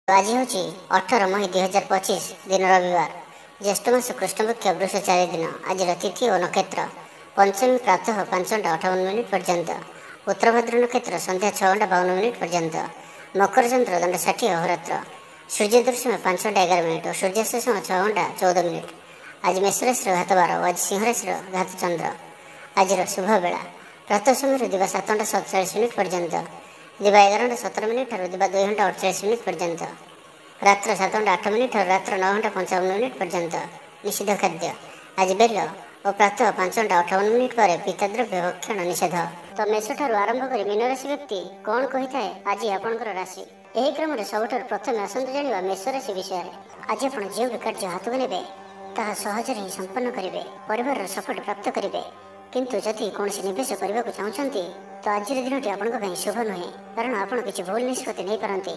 आज हूँ 18 मई 2025 दिन रविवार ज्येष्ठ मास कृष्णपक्ष वृष 4 दिन। आज तिथि और नक्षत्र पंचमी प्रातः 5:58 पर्यंत, उत्तरभद्र नक्षत्र संध्या 6:52 पर्यंत, मकर चंद्र दंड 60 अहोरात्र, सूर्य दर्शन 5:11 और सूर्यास्त समय 6:14। आज मेष राशि घात 12 और आज सिंह राशि घात चंद्र। आज शुभ बेला प्रातः समय दिवा 7:47 पर्यंत, दिवा 11:17 और दिवा 2:48 पर्यंत, रात्र 7:08 और रात्र 9:55 पर्यंत। निषिद्ध खाद्य आज बेल और प्रातः 5:58 पर पीतद्रव्य भक्षण निषेध। तो मेष ठारू आरंभ कर मीन राशि व्यक्ति कौन कही आज आपंकर राशि। यही क्रम सबुठ प्रथम आसतु जाना मेष राशि विषय। आज आप जो भी कार्य हाथ को ने सहज ही संपन्न करेंगे, परिवार सपोर्ट प्राप्त करेंगे। किंतु जदि कौन निवेश करने को चाहते तो आज दिन आपंक शुभ नुहे, कारण आप किसी भूल निष्पत्ति नहीं पारती।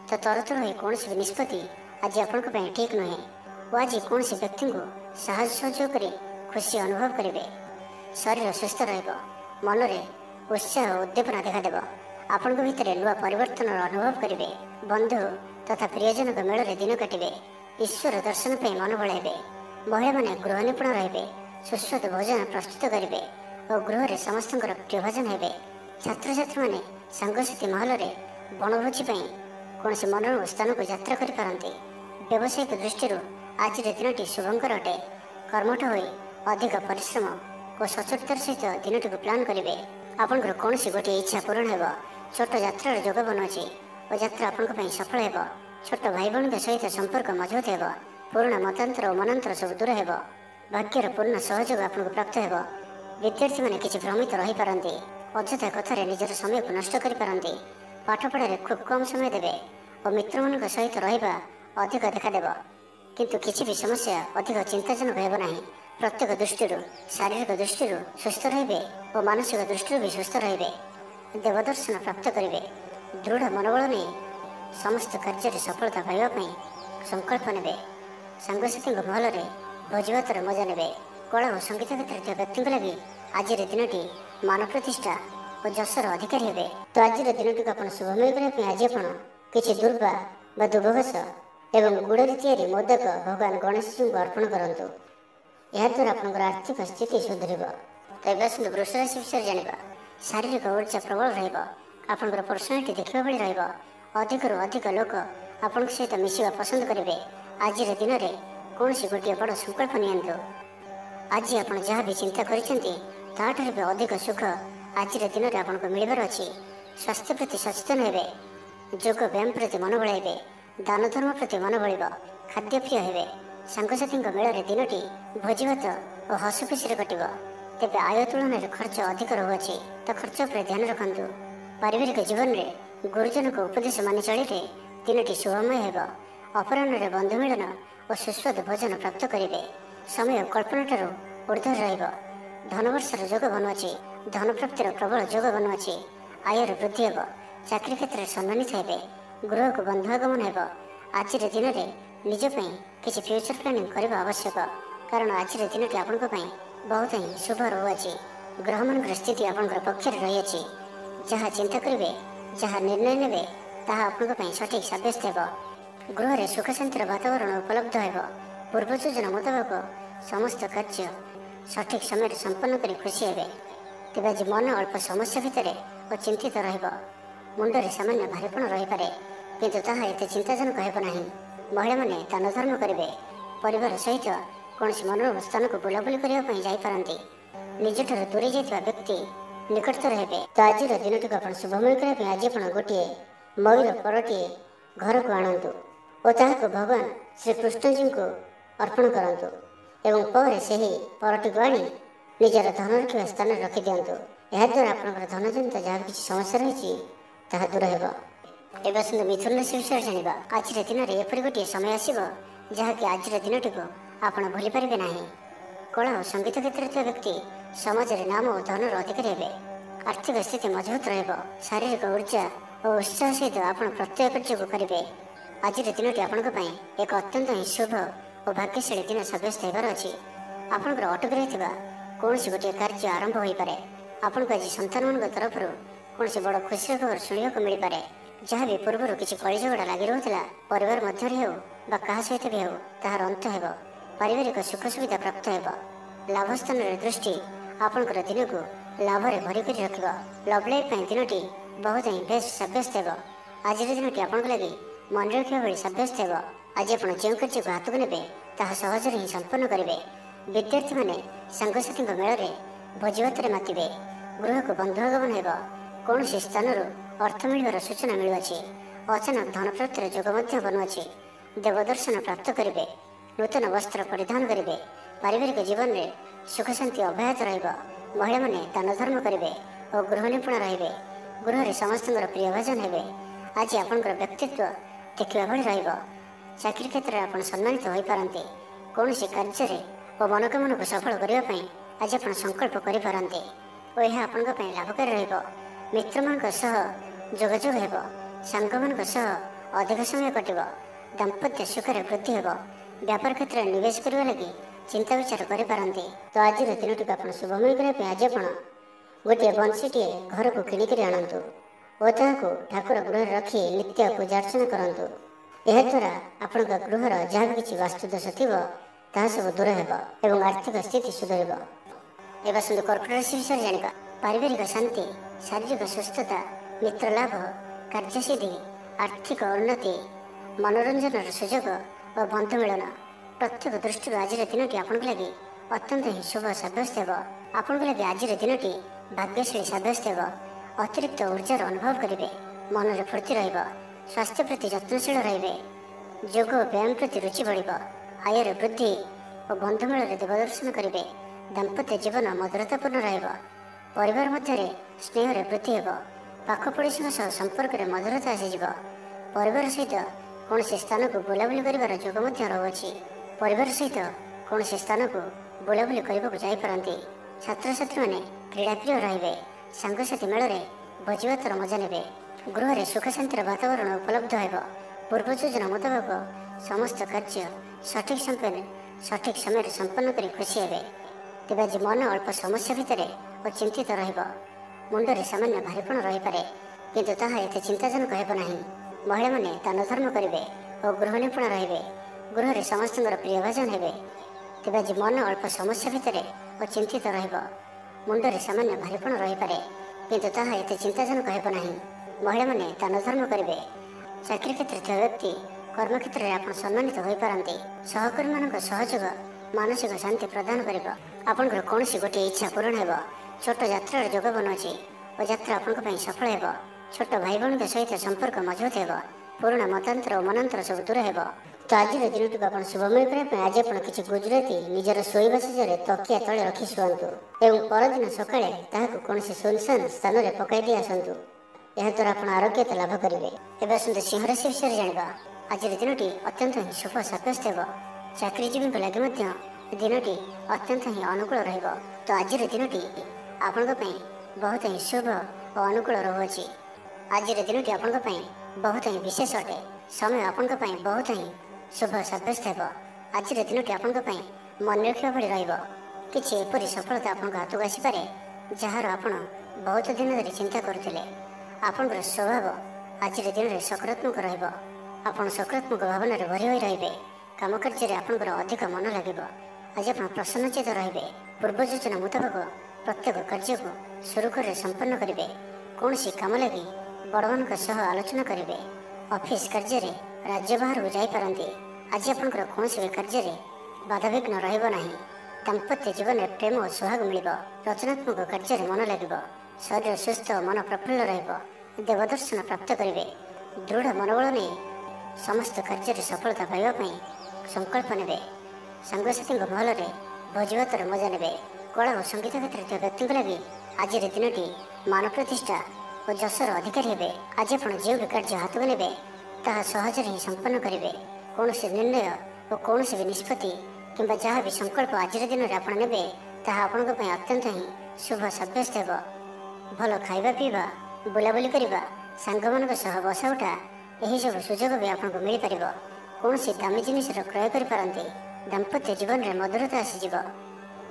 तो तरतर हो कौन भी निष्पत्ति आज आपंक ठीक नुहे और आज कौन व्यक्ति को साहस सहयोग कर खुशी अनुभव करेंगे। शरीर सुस्थ मन में उत्साह और उद्दीपना देखादेव। आपण भितर नुआ परिवर्तन अनुभव करेंगे। बंधु तथा प्रियजन मेल दिन काटे। ईश्वर दर्शन पर मन बढ़ाइबे। महिला माने गृह निपुण रे, सुस्वादु भोजन प्रस्तुत करेंगे और गृह में समस्त प्रिय भोजन हे। छात्र छात्री मैंने सांगसाथी महल में बनभोजी कौन से मनोरम स्थान को यात्रा करें। व्यावसायिक दृष्टि आज दिन शुभंकर अटे। कर्मठ हो अधिक परिश्रम और सचोटतार सहित दिन को प्लां करेंगे। आपंकर कौन गोटे इच्छा पूरण हो। छोट यात्रार जोग बनुची और यात्रा आपण सफल हो। छोट भाई भाई सहित संपर्क मजबूत हो। पुराणा मतांतर और मनांतर सब दूर हो। भाग्यर पूर्ण सहयोग आपको प्राप्त हो। विद्यार्थी मैंने किसी भ्रमित रही पारती। अଯଥା कथार निजर समय को नष्ट करें। पाठपढ़े खूब कम समय देवे और मित्र मान सहित रहा अधिक देखादेव। किंतु किसी भी समस्या अधिक चिंताजनक होना। प्रत्येक दृष्टि शारीरिक दृष्टि सुस्थ रे और मानसिक दृष्टि भी सुस्थ रे। देवदर्शन प्राप्त करेंगे। दृढ़ मनोबल नहीं समस्त कार्य सफलता पाइबापी संकल्प ने। सांगसाथी महल में भोजभातर मजा ने। कला और संगीत क्षेत्र व्यक्ति लगी आज दिन मान प्रतिष्ठा और जशर अधिकारी हे। तो आज दिन आप शुभमय करने आज आप किसी दुर्वा व दुर्भघास एवं गुड़ तैयारी मोदक भगवान गणेश जी को अर्पण करूँ। याद्वारा आपंकर आर्थिक स्थिति सुधर। तो ये वृष राशि विषय जाना। शारीरिक ऊर्जा प्रबल रहा। पर्सनालीटी देखा भाई रहा। अधिक अधिक लोक आपण सहित मिसवा पसंद करेंगे। आज दिन में कौन गोटे बड़ संकल्प नि। आज आप जहाँ भी चिंता कर भी अधिक सुख आज दिन में आपको मिलबार अच्छी। स्वास्थ्य प्रति सचेतन हे। योग व्यायाम प्रति मन बढ़ाइबे। दान धर्म प्रति मन बढ़। खाद्य प्रिय हे। सांगसाथी मेल दिन भोजभात और हसखुशी कट। तेज आय तुलन में खर्च अधिक रोचे तो खर्च पर ध्यान रखु। पारिवारिक जीवन में गुरुजन को उपदेश मानि चलिए दिन शुभमय हो। अपराह्न बंधु मिलन और सुस्वादु भोजन प्राप्त करेंगे। समय कल्पना ऊर्ध रहा। धनवर्षर जोग बनुची। धन प्राप्तिर प्रबल जोग बनुची। आयर वृद्धि हो। चाकरी क्षेत्र में सम्मानित हे। गृह को बंधुआगमन हो। आज दिन में निजपाई किसी फ्यूचर प्लानिंग करने आवश्यक, कारण आज दिन आपण बहुत ही शुभ रोचे। ग्रह मान स्थिति आपंकर पक्ष रही। जहाँ चिंता करेंगे जहाँ निर्णय ने आपंप सठिक सब्यस्त हो। गृह में सुख शांतिर वातावरण उपलब्ध हो। पूर्व योजना मुताबक समस्त कार्य सठिक समय संपन्न कर खुशी हे। तेज आज मन अल्प समस्या भितर और चिंतित रुंडे सामान्य भारीपण रही पारे, किंतु ताहा एते चिंताजनक हेब नाही। महिला माने दान धर्म करेंगे। परिवार सहित कौन मनोरम स्थान को बुलाबुली करने जापारती। निजठार दूरे जाता व्यक्ति निकटतर हे। तो आज दिन को शुभमय करने आज आप गोटे मयूर परटे घर को आणतु और ताहाको भगवान श्री कृष्ण जी को अर्पण करूँ एवं पर से ही परटी को आनी निजर धन रखा स्थान रखी दिंतु। याद्वारा आप धन जनित जहाँ किसी समस्या रही दूर हो। एवं मिथुन राशि विषय जाना। आज दिन में एपरी गोटे समय आसो जहाँकि आज दिन टी आप भूली पारे ना। कला और संगीत क्षेत्र व्यक्ति समाज में नाम और धनर अधिकारी हे। आर्थिक स्थिति मजबूत रहा। शारीरिक ऊर्जा और उत्साह सहित आप प्रत्येक कार्य को करेंगे। आज दिन टी आपण एक अत्यंत ही शुभ और भाग्यशाली दिन सब्यस्त होबार अच्छी। आपंकर अटक रही कौन गोटे कार्य आरंभ हो पारे। आपको आज संतान मान तरफ कौन बड़ खुशी खबर शुणा मिल पारे। ଯାହା ବି ପୂର୍ବରୁ କିଛି କଳିଝଗଡ଼ା ଲାଗି ରହୁଥିଲା ପରିବାର ମଧ୍ୟରେ ହେଉ ବା କାହା ସହିତ ବି ହେଉ ତାହାର ଅନ୍ତ ହେବ। ପାରିବାରିକ ସୁଖ ସୁବିଧା ପ୍ରାପ୍ତ ହେବ। ଲାଭ ସ୍ଥାନରେ ଦୃଷ୍ଟି ଆପଣଙ୍କର ଦିନକୁ ଲାଭରେ ଭରି କରି ରଖିବ। ଲଭ୍ ଲାଇଫ୍ ପାଇଁ ଦିନଟି ବହୁତ ହିଁ ବେଶ ସାବ୍ୟସ୍ତ ହେବ। ଆଜିର ଦିନଟି ଆପଣଙ୍କ ଲାଗି ମନେ ରଖିବା ଭଳି ସାବ୍ୟସ୍ତ ହେବ। ଆଜି ଆପଣ ଯେଉଁ କାର୍ଯ୍ୟକୁ ହାତକୁ ନେବେ ତାହା ସହଜରେ ହିଁ ସମ୍ପନ୍ନ କରିବେ। ବିଦ୍ୟାର୍ଥୀମାନେ ସାଙ୍ଗସାଥୀଙ୍କ ମେଳରେ ଭୋଜିଭାତରେ ମାତିବେ। ଗୃହକୁ ବନ୍ଧୁ ଆଗମନ ହେବ। କୌଣସି ସ୍ଥାନରୁ ଅର୍ଥ ମିଳିବାର ସୂଚନା ମିଳୁଅଛି। ଅଚାନକ ଧନ ପ୍ରାପ୍ତିର ଯୋଗ ମଧ୍ୟ ବନୁଅଛି। ଦେବଦର୍ଶନ ପ୍ରାପ୍ତ କରିବେ। ନୂତନ ବସ୍ତ୍ର ପରିଧାନ କରିବେ। ପାରିବାରିକ ଜୀବନରେ ସୁଖ ଶାନ୍ତି ଅବ୍ୟାହତ ରହିବ। ମହିଳାମାନେ ଦାନ ଧର୍ମ କରିବେ ଓ ଗୃହ ନିପୁଣ ରହିବେ। ଗୃହରେ ସମସ୍ତଙ୍କର ପ୍ରିୟ ଭାଜନ ହେବେ। ଆଜି ଆପଣଙ୍କର ବ୍ୟକ୍ତିତ୍ୱ ଦେଖିବା ଭଳି ରହିବ। ଚାକିରି କ୍ଷେତ୍ରରେ ଆପଣ ସମ୍ମାନିତ ହୋଇପାରନ୍ତି। କୌଣସି କାର୍ଯ୍ୟରେ ଓ ମନୋକାମନାକୁ ସଫଳ କରିବା ପାଇଁ ଆଜି ଆପଣ ସଂକଳ୍ପ କରିପାରନ୍ତି ଓ ଏହା ଆପଣଙ୍କ ପାଇଁ ଲାଭକାରୀ ରହିବ। ମିତ୍ରମାନଙ୍କ ସହ ଯୋଗାଯୋଗ ହେବ। ସାଙ୍ଗମାନଙ୍କ ସହ ଅଧିକ ସମୟ କଟିବ। ଦାମ୍ପତ୍ୟ ସୁଖରେ ବୃଦ୍ଧି ହେବ। ବ୍ୟାପାର କ୍ଷେତ୍ରରେ ନିବେଶ କରିବା ଲାଗି ଚିନ୍ତା ବିଚାର କରିପାରନ୍ତି। ତ ଆଜିର ଦିନଟିକୁ ଆପଣ ଶୁଭମୟ କରିବା ପାଇଁ ଆଜି ଆପଣ ଗୋଟିଏ ବଂଶୀଟିଏ ଘରକୁ କିଣିକରି ଆଣନ୍ତୁ ଓ ତାହାକୁ ଠାକୁର ଗୃହରେ ରଖି ନିତ୍ୟ ପୂଜା ଅର୍ଚ୍ଚନା କରନ୍ତୁ। ଏହାଦ୍ୱାରା ଆପଣଙ୍କ ଗୃହର ଯାହା ବି କିଛି ବାସ୍ତୁଦୋଷ ଥିବ ତାହା ସବୁ ଦୂର ହେବ ଏବଂ ଆର୍ଥିକ ସ୍ଥିତି ସୁଧରିବ। ଏବେ ଆସନ୍ତୁ କର୍କଟ ରାଶି ବିଷୟରେ ଜାଣିବା। ପାରିବାରିକ ଶାନ୍ତି, ଶାରୀରିକ ସୁସ୍ଥତା, ମିତ୍ର ଲାଭ, କାର୍ଯ୍ୟସିଦ୍ଧି, ଆର୍ଥିକ ଉନ୍ନତି, ମନୋରଞ୍ଜନର ସୁଯୋଗ ଓ ବନ୍ଧୁ ମିଳନ ପ୍ରତ୍ୟେକ ଦୃଷ୍ଟିରୁ ଆଜିର ଦିନଟି ଆପଣଙ୍କ ଲାଗି ଅତ୍ୟନ୍ତ ହିଁ ଶୁଭ ସାବ୍ୟସ୍ତ ହେବ। ଆପଣଙ୍କ ଲାଗି ଆଜିର ଦିନଟି ଭାଗ୍ୟଶାଳୀ ସାବ୍ୟସ୍ତ ହେବ। ଅତିରିକ୍ତ ଉର୍ଜାର ଅନୁଭବ କରିବେ। ମନରେ ଫୁର୍ତ୍ତି ରହିବ। ସ୍ୱାସ୍ଥ୍ୟ ପ୍ରତି ଯତ୍ନଶୀଳ ରହିବେ। ଯୋଗ ଓ ବ୍ୟାୟାମ ପ୍ରତି ରୁଚି ବଢ଼ିବ। ଆୟରେ ବୃଦ୍ଧି ଓ ବନ୍ଧୁମେଳରେ ଦେବଦର୍ଶନ କରିବେ। ଦାମ୍ପତ୍ୟ ଜୀବନ ମଧୁରତାପୂର୍ଣ୍ଣ ରହିବ। ପରିବାର ମଧ୍ୟରେ ସ୍ନେହରେ ବୃଦ୍ଧି ହେବ। ପାଖ ପଡ଼ୋଶୀଙ୍କ ସହ ସମ୍ପର୍କରେ ମଧୁରତା ଆସିଯିବ। ପରିବାର ସହିତ କୌଣସି ସ୍ଥାନକୁ ବୁଲାବୁଲି କରିବାର ଯୋଗ ମଧ୍ୟ ରହୁଅଛି। ପରିବାର ସହିତ କୌଣସି ସ୍ଥାନକୁ ବୁଲାବୁଲି କରିବାକୁ ଯାଇପାରନ୍ତି। ଛାତ୍ରଛାତ୍ରୀମାନେ କ୍ରୀଡ଼ାପ୍ରିୟ ରହିବେ। ସାଙ୍ଗସାଥି ମେଳରେ ଭୋଜିଭାତର ମଜା ନେବେ। ଗୃହରେ ସୁଖ ଶାନ୍ତିର ବାତାବରଣ ଉପଲବ୍ଧ ହେବ। ପୂର୍ବ ଯୋଜନା ମୁତାବକ ସମସ୍ତ କାର୍ଯ୍ୟ ସଠିକ୍ ସମୟରେ ସମ୍ପନ୍ନ କରି ଖୁସି ହେବେ। ତେବେ ଆଜି ମନ ଅଳ୍ପ ସମସ୍ୟା ଭିତରେ ଓ ଚିନ୍ତିତ ରହିବ। ମୁଣ୍ଡରେ ସାମାନ୍ୟ ଭାରିପଣ ରହିପାରେ, କିନ୍ତୁ ତାହା ଏତେ ଚିନ୍ତାଜନକ ହେବ ନାହିଁ। ମହିଳାମାନେ ଦାନ ଧର୍ମ କରିବେ ଓ ଗୃହ ନିପୁଣ ରହିବେ। ଗୃହରେ ସମସ୍ତଙ୍କର ପ୍ରିୟ ଭାଜନ ହେବେ। ତେବେ ଆଜି ମନ ଅଳ୍ପ ସମସ୍ୟା ଭିତରେ ଓ ଚିନ୍ତିତ ରହିବ। ମୁଣ୍ଡରେ ସାମାନ୍ୟ ଭାରିପଣ ରହିପାରେ, କିନ୍ତୁ ତାହା ଏତେ ଚିନ୍ତାଜନକ ହେବ ନାହିଁ। ମହିଳାମାନେ ଦାନ ଧର୍ମ କରିବେ। ଚାକିରି କ୍ଷେତ୍ରରେ ଥିବା ବ୍ୟକ୍ତି କର୍ମକ୍ଷେତ୍ରରେ ଆପଣ ସମ୍ମାନିତ ହୋଇପାରନ୍ତି। ସହକର୍ମୀମାନଙ୍କ ସହଯୋଗ ମାନସିକ ଶାନ୍ତି ପ୍ରଦାନ କରିବ। ଆପଣଙ୍କର କୌଣସି ଗୋଟିଏ ଇଚ୍ଛା ପୂରଣ ହେବ। ଛୋଟ ଯାତ୍ରାର ଯୋଗ ବନୁଅଛି ଓ ଯାତ୍ରା ଆପଣଙ୍କ ପାଇଁ ସଫଳ ହେବ। ଛୋଟ ଭାଇ ଭଉଣୀଙ୍କ ସହିତ ସମ୍ପର୍କ ମଜବୁତ ହେବ। ପୁରୁଣା ମତାନ୍ତର ଓ ମନାନ୍ତର ସବୁ ଦୂର ହେବ। ତ ଆଜିର ଦିନଟିକୁ ଆପଣ ଶୁଭମୟ କରିବା ପାଇଁ ଆଜି ଆପଣ କିଛି ଗୁଜୁରାତି ନିଜର ଶୋଇବା ଶେଷରେ ତକିଆ ତଳେ ରଖି ଶୁଅନ୍ତୁ ଏବଂ ପରଦିନ ସକାଳେ ତାହାକୁ କୌଣସି ସୁନସାନ ସ୍ଥାନରେ ପକାଇ ଦେଇ ଆସନ୍ତୁ। ଏହାଦ୍ୱାରା ଆପଣ ଆରୋଗ୍ୟତା ଲାଭ କରିବେ। ଏବେ ଆସନ୍ତୁ ସିଂହ ରାଶି ବିଷୟରେ ଜାଣିବା। ଆଜିର ଦିନଟି ଅତ୍ୟନ୍ତ ହିଁ ଶୁଭ ସାବ୍ୟସ୍ତ ହେବ। ଚାକିରିଜୀବୀଙ୍କ ଲାଗି ମଧ୍ୟ ଦିନଟି ଅତ୍ୟନ୍ତ ହିଁ ଅନୁକୂଳ ରହିବ। ତ ଆଜିର ଦିନଟି ଆପଣଙ୍କ ପାଇଁ ବହୁତ ହିଁ ଶୁଭ ଓ ଅନୁକୂଳ ରହୁଅଛି। ଆଜିର ଦିନଟି ଆପଣଙ୍କ ପାଇଁ ବହୁତ ହିଁ ବିଶେଷ ଅଟେ। ସମୟ ଆପଣଙ୍କ ପାଇଁ ବହୁତ ହିଁ ଶୁଭ ସାବ୍ୟସ୍ତ ହେବ। ଆଜିର ଦିନଟି ଆପଣଙ୍କ ପାଇଁ ମନେ ରଖିବା ଭଳି ରହିବ। କିଛି ଏପରି ସଫଳତା ଆପଣଙ୍କ ହାତକୁ ଆସିପାରେ ଯାହାର ଆପଣ ବହୁତ ଦିନ ଧରି ଚିନ୍ତା କରୁଥିଲେ। ଆପଣଙ୍କର ସ୍ୱଭାବ ଆଜିର ଦିନରେ ସକାରାତ୍ମକ ରହିବ। ଆପଣ ସକାରାତ୍ମକ ଭାବନାରେ ଭରି ହୋଇ ରହିବେ। କାମ କାର୍ଯ୍ୟରେ ଆପଣଙ୍କର ଅଧିକ ମନ ଲାଗିବ। ଆଜି ଆପଣ ପ୍ରସନ୍ନଚିତ ରହିବେ। ପୂର୍ବ ଯୋଜନା ମୁତାବକ ପ୍ରତ୍ୟେକ କାର୍ଯ୍ୟକୁ ସୁରୁଖୁରୁରେ ସମ୍ପନ୍ନ କରିବେ। କୌଣସି କାମ ଲାଗି ବଡ଼ମାନଙ୍କ ସହ ଆଲୋଚନା କରିବେ। ଅଫିସ କାର୍ଯ୍ୟରେ ରାଜ୍ୟ ବାହାରକୁ ଯାଇପାରନ୍ତି। ଆଜି ଆପଣଙ୍କର କୌଣସି ବି କାର୍ଯ୍ୟରେ ବାଧାବିଘ୍ନ ରହିବ ନାହିଁ। ଦାମ୍ପତ୍ୟ ଜୀବନରେ ପ୍ରେମ ଓ ସୁହାଗ ମିଳିବ। ରଚନାତ୍ମକ କାର୍ଯ୍ୟରେ ମନ ଲାଗିବ। ଶରୀର ସୁସ୍ଥ ଓ ମନ ପ୍ରଫୁଲ୍ଲ ରହିବ। ଦେବଦର୍ଶନ ପ୍ରାପ୍ତ କରିବେ। ଦୃଢ଼ ମନୋବଳ ନେଇ ସମସ୍ତ କାର୍ଯ୍ୟରେ ସଫଳତା ପାଇବା ପାଇଁ ସଂକଳ୍ପ ନେବେ। ସାଙ୍ଗସାଥୀଙ୍କ ମହଲରେ ଭୋଜିଭାତର ମଜା ନେବେ। କଳା ଓ ସଙ୍ଗୀତ କ୍ଷେତ୍ରରେ ଥିବା ବ୍ୟକ୍ତିଙ୍କ ଲାଗି ଆଜିର ଦିନଟି ମାନ ପ୍ରତିଷ୍ଠା ଓ ଯଶର ଅଧିକାରୀ ହେବେ। ଆଜି ଆପଣ ଯେଉଁ ବି କାର୍ଯ୍ୟ ହାତକୁ ନେବେ ତାହା ସହଜରେ ହିଁ ସମ୍ପନ୍ନ କରିବେ। କୌଣସି ନିର୍ଣ୍ଣୟ ଓ କୌଣସି ବି ନିଷ୍ପତ୍ତି କିମ୍ବା ଯାହା ବି ସଂକଳ୍ପ ଆଜିର ଦିନରେ ଆପଣ ନେବେ ତାହା ଆପଣଙ୍କ ପାଇଁ ଅତ୍ୟନ୍ତ ହିଁ ଶୁଭ ସାବ୍ୟସ୍ତ ହେବ। ଭଲ ଖାଇବା ପିଇବା, ବୁଲାବୁଲି କରିବା, ସାଙ୍ଗମାନଙ୍କ ସହ ବସା ଉଠା ଏହିସବୁ ସୁଯୋଗ ବି ଆପଣଙ୍କୁ ମିଳିପାରିବ। କୌଣସି ଦାମୀ ଜିନିଷର କ୍ରୟ କରିପାରନ୍ତି। ଦାମ୍ପତ୍ୟ ଜୀବନରେ ମଧୁରତା ଆସିଯିବ।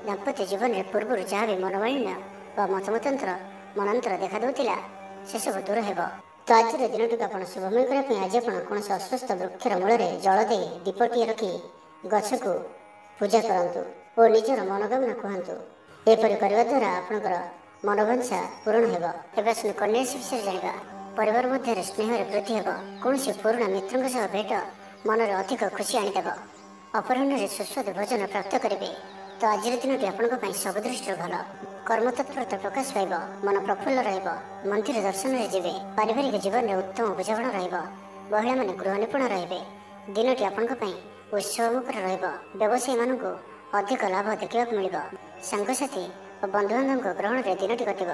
ଦାମ୍ପତ୍ୟ ଜୀବନରେ ପୂର୍ବରୁ ଯାହା ବି ମନୋମାଳିନ୍ୟ ବା ମତାନ୍ତର ମନାନ୍ତର ଦେଖାଦେଉଥିଲା ସେସବୁ ଦୂର ହେବ। ତ ଆଜିର ଦିନଟିକୁ ଆପଣ ଶୁଭମୟ କରିବା ପାଇଁ ଆଜି ଆପଣ କୌଣସି ଅସୁସ୍ଥ ବୃକ୍ଷର ମୂଳରେ ଜଳ ଦେଇ ଦୀପଟିଏ ରଖି ଗଛକୁ ପୂଜା କରନ୍ତୁ ଓ ନିଜର ମନୋକାମନା କୁହନ୍ତୁ। ଏପରି କରିବା ଦ୍ୱାରା ଆପଣଙ୍କର ମନୋବାଞ୍ଛା ପୂରଣ ହେବ। ଏବେ ଆସନ୍ତୁ କନ୍ୟା ରାଶି ବିଷୟରେ ଜାଣିବା। ପରିବାର ମଧ୍ୟରେ ସ୍ନେହରେ ବୃଦ୍ଧି ହେବ। କୌଣସି ପୁରୁଣା ମିତ୍ରଙ୍କ ସହ ଭେଟ ମନରେ ଅଧିକ ଖୁସି ଆଣିଦେବ। ଅପରାହ୍ନରେ ସୁସ୍ୱାଦୁ ଭୋଜନ ପ୍ରାପ୍ତ କରିବେ। ତ ଆଜିର ଦିନଟି ଆପଣଙ୍କ ପାଇଁ ସବୁ ଦୃଷ୍ଟିରୁ ଭଲ। କର୍ମତତ୍ପରତା ପ୍ରକାଶ ପାଇବ। ମନ ପ୍ରଫୁଲ୍ଲ ରହିବ। ମନ୍ଦିର ଦର୍ଶନରେ ଯିବେ। ପାରିବାରିକ ଜୀବନରେ ଉତ୍ତମ ବୁଝାମଣା ରହିବ। ମହିଳାମାନେ ଗୃହ ନିପୁଣ ରହିବେ। ଦିନଟି ଆପଣଙ୍କ ପାଇଁ ଉତ୍ସବମୁଖର ରହିବ। ବ୍ୟବସାୟୀମାନଙ୍କୁ ଅଧିକ ଲାଭ ଦେଖିବାକୁ ମିଳିବ। ସାଙ୍ଗସାଥି ଓ ବନ୍ଧୁବାନ୍ଧବଙ୍କ ଗ୍ରହଣରେ ଦିନଟି କଟିବ।